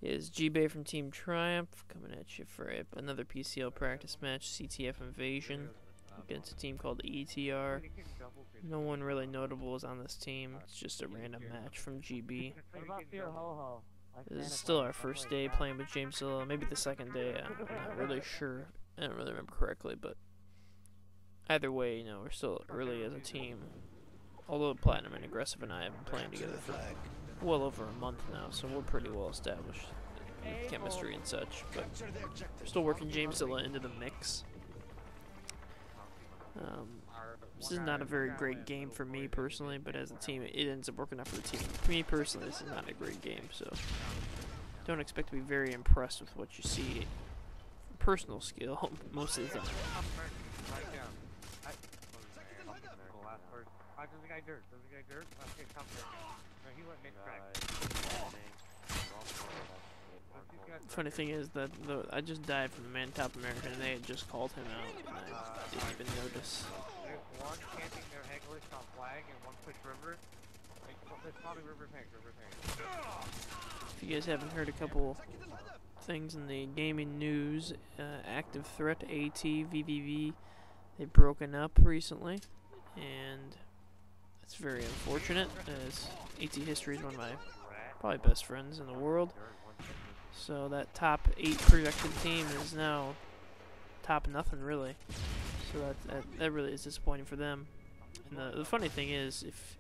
is Gbay from Team Triumph coming at you for another PCL practice match, CTF Invasion, against a team called ETR. No one really notable is on this team. It's just a random match from GB. This is still our first day playing with Jamesilla, maybe the second day. I'm not really sure. I don't really remember correctly, but either way, you know, we're still early as a team. Although PLaTiNNuM and Aggreszive and I have been playing together for well over a month now, so we're pretty well established in chemistry and such. But we're still working Jamesilla into the mix. This is not a very great game for me personally, but as a team, it ends up working out for the team. For me personally, this is not a great game, so don't expect to be very impressed with what you see. Personal skill, most of the time. Funny thing is that I just died from the man top American, and they had just called him out, and I didn't even notice. One camping their English on flag and one push river. It's probably river tank. If you guys haven't heard a couple things in the gaming news, active threat AT VVV, they've broken up recently, and it's very unfortunate as AT History is one of my probably best friends in the world. So that top 8 projected team is now top nothing really. So that really is disappointing for them. And the funny thing is, if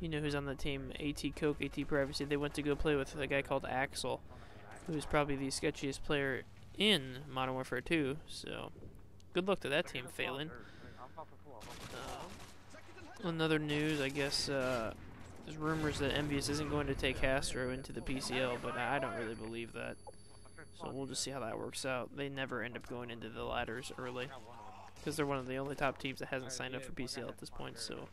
you know who's on the team, AT Coke, AT Privacy, they went to go play with a guy called Axel, who's probably the sketchiest player in Modern Warfare 2. So good luck to that team failing. Another news, I guess, there's rumors that Envious isn't going to take Astro into the PCL, but I don't really believe that. So we'll just see how that works out. They never end up going into the ladders early, because they're one of the only top teams that hasn't signed up for PCL at this point. So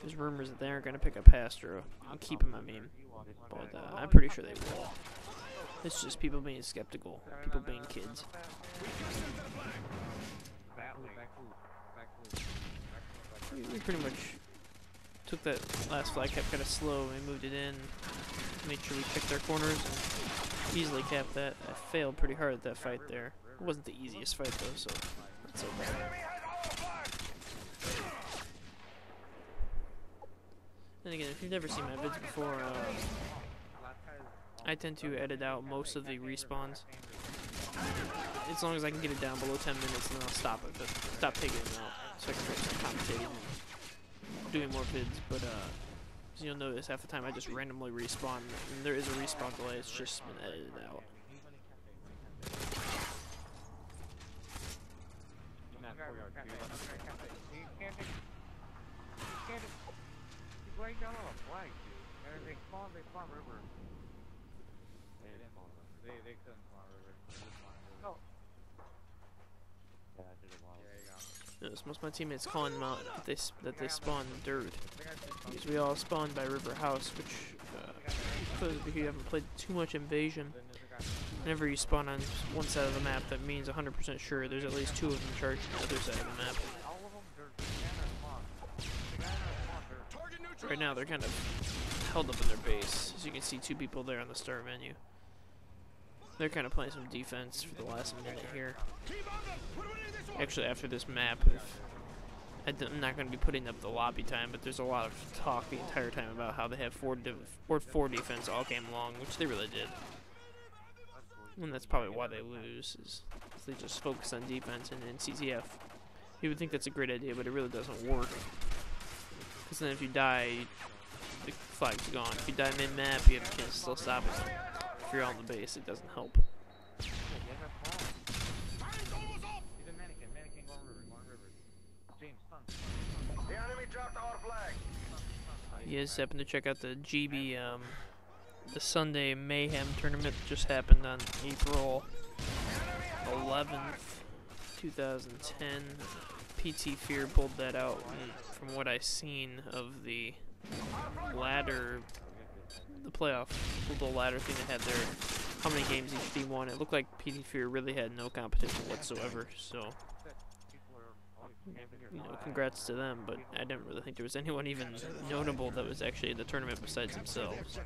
there's rumors that they aren't going to pick up Astro and keep him, I mean. But I'm pretty sure they will. It's just people being skeptical, people being kids. We pretty much took that last flag cap kind of slow and moved it in, made sure we checked our corners and easily capped that. I failed pretty hard at that fight there. It wasn't the easiest fight though, so that's okay. And again, if you've never seen my vids before, I tend to edit out most of the respawns. As long as I can get it down below 10 minutes, then I'll stop it, but stop taking them out so I can start commentating and doing more vids. But as you'll notice, half the time I just randomly respawn, and there is a respawn delay, it's just been edited out. They couldn't spawn river. Notice most of my teammates calling them out that they spawn dirt, because we all spawn by River House, which if you haven't played too much Invasion, whenever you spawn on one side of the map, that means 100% sure there's at least 2 of them charged on the other side of the map. Right now they're kind of held up in their base. As you can see, 2 people there on the start menu. They're kind of playing some defense for the last minute here. Actually, after this map, I'm not going to be putting up the lobby time, but there's a lot of talk the entire time about how they have 4 defense all game long, which they really did. And that's probably why they lose, is they just focus on defense and in CTF. You would think that's a great idea, but it really doesn't work. Because then if you die, the flag's gone. If you die mid-map, you have a chance to still stop it. If you're on the base, it doesn't help. You guys happen to check out the GB, the Sunday Mayhem tournament that just happened on April 11th, 2010. PT Fear pulled that out, and from what I've seen of the ladder, the playoff little ladder thing they had there, how many games each team won, it looked like PT Fear really had no competition whatsoever, so you know, congrats to them, but I didn't really think there was anyone even notable that was actually in the tournament besides themselves.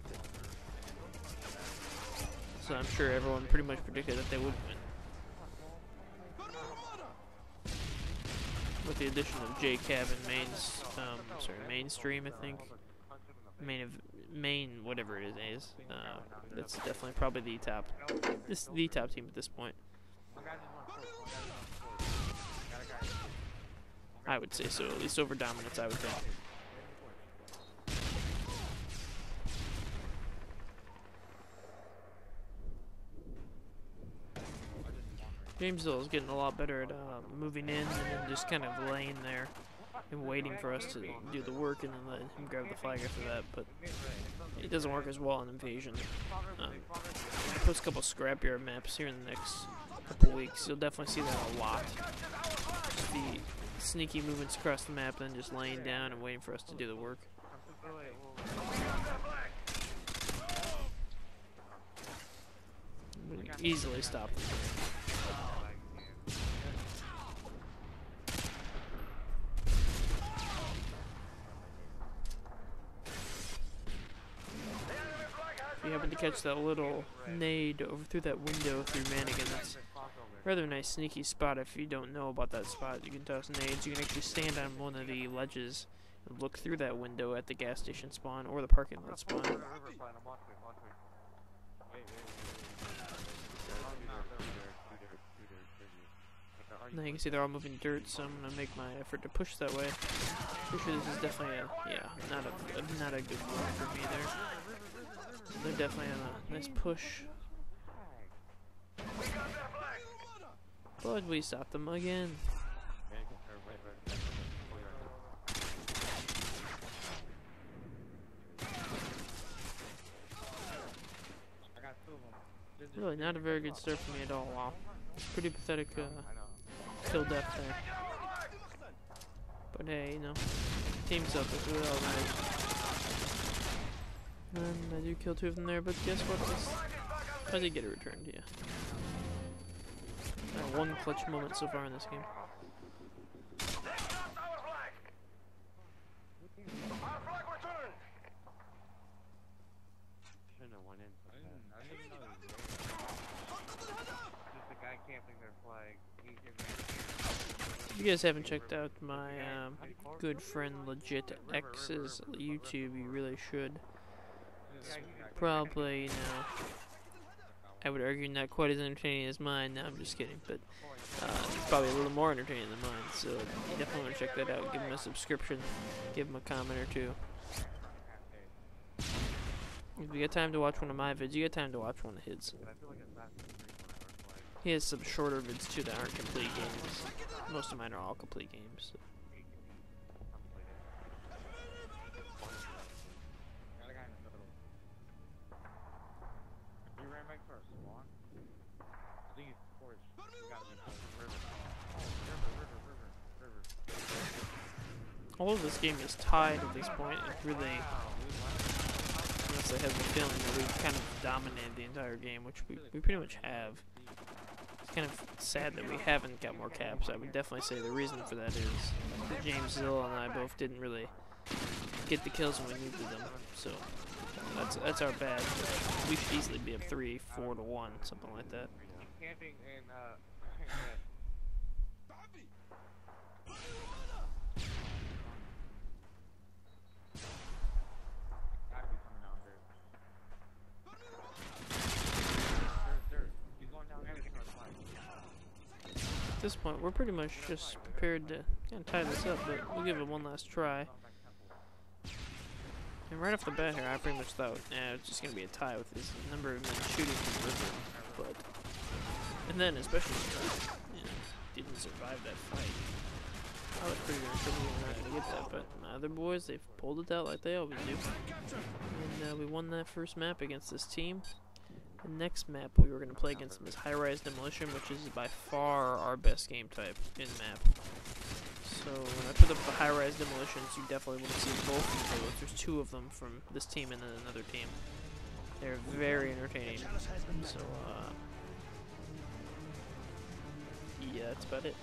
so I'm sure everyone pretty much predicted that they would win. With the addition of JCab and mainstream, I think. Main, whatever it is. That's definitely probably the top. The top team at this point. I would say so, at least over dominance, I would think. Jamesville is getting a lot better at moving in and then just kind of laying there and waiting for us to do the work and then let him grab the flag after that, but it doesn't work as well in Invasion. Post a couple scrapyard maps here in the next couple weeks. You'll definitely see that a lot. Just the sneaky movements across the map and then just laying down and waiting for us to do the work. Easily stop them. If you happen to catch that little nade over through that window through Mannequin, that's a rather nice sneaky spot. If you don't know about that spot, you can toss nades. You can actually stand on one of the ledges and look through that window at the gas station spawn or the parking lot spawn. Now you can see they're all moving dirt, so I'm gonna make my effort to push that way. Pretty sure this is definitely not a good one for me there. They're definitely on a nice push. But we stopped them again. Really not a very good start for me at all. Wow. Pretty pathetic kill death there. But hey, you know, team's up, it's really alright. And I do kill 2 of them there, but guess what? I did get it returned, yeah. One clutch moment so far in this game. If you guys haven't checked out my good friend Gbay X's YouTube, you really should. It's probably, you know, I would argue not quite as entertaining as mine. No, I'm just kidding, but it's probably a little more entertaining than mine, so you definitely want to check that out. Give him a subscription, give him a comment or two. If you get time to watch one of my vids, you get time to watch one of his. He has some shorter vids too that aren't complete games. Most of mine are all complete games. So. All of this game is tied at this point. It really, unless I have the feeling that we've kind of dominated the entire game, which we pretty much have. It's kind of sad that we haven't got more caps. I would definitely say the reason for that is that James Zill and I both didn't really get the kills when we needed them. So that's our bad. We should easily be up 3-4 to 1, something like that. At this point, we're pretty much just prepared to kind of tie this up, but we'll give it one last try. And right off the bat here, I pretty much thought, it's just going to be a tie with this number of men shooting from the river. But, and then, especially, you know, didn't survive that fight. I was pretty sure we were not going to get that, but my other boys, they've pulled it out like they always do. And we won that first map against this team. The next map we were going to play against them is High-Rise Demolition, which is by far our best game type in map. So when I put up the High-Rise Demolitions, you definitely want to see both of them. There's 2 of them from this team and then another team. They're very entertaining. So, yeah, that's about it.